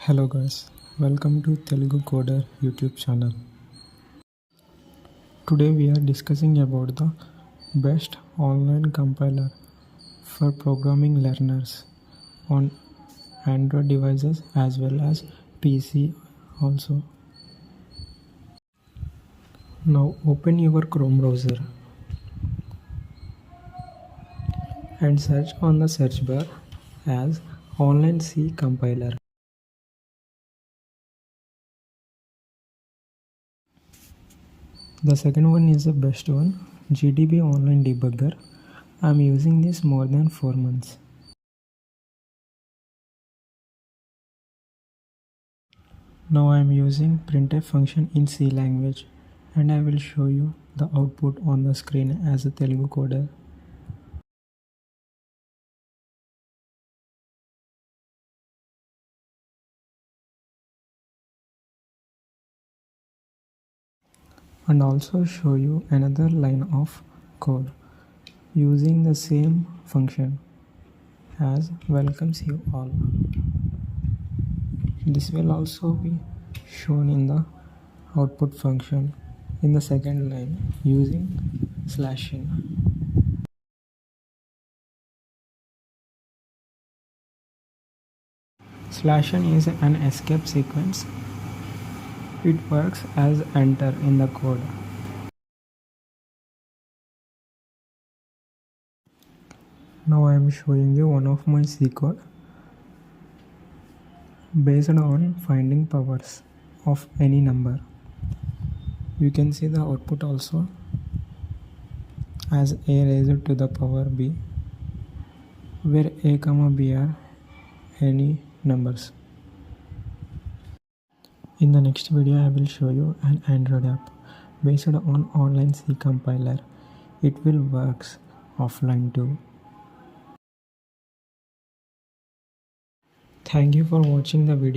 Hello guys, welcome to Telugu Coder YouTube channel. Today we are discussing about the best online compiler for programming learners on Android devices as well as PC also. Now open your Chrome browser and search on the search bar as online C compiler. The second one is the best one, GDB Online Debugger. I am using this more than 4 months. Now I am using printf function in C language and I will show you the output on the screen as a Telugu coder. And also show you another line of code using the same function as welcomes you all. This will also be shown in the output function in the second line using /n. /n is an escape sequence. It works as enter in the code. Now I am showing you one of my C code based on finding powers of any number. You can see the output also as a raised to the power b, where a comma b are any numbers. In the next video I will show you an Android app based on online C compiler. It will works offline too. Thank you for watching the video.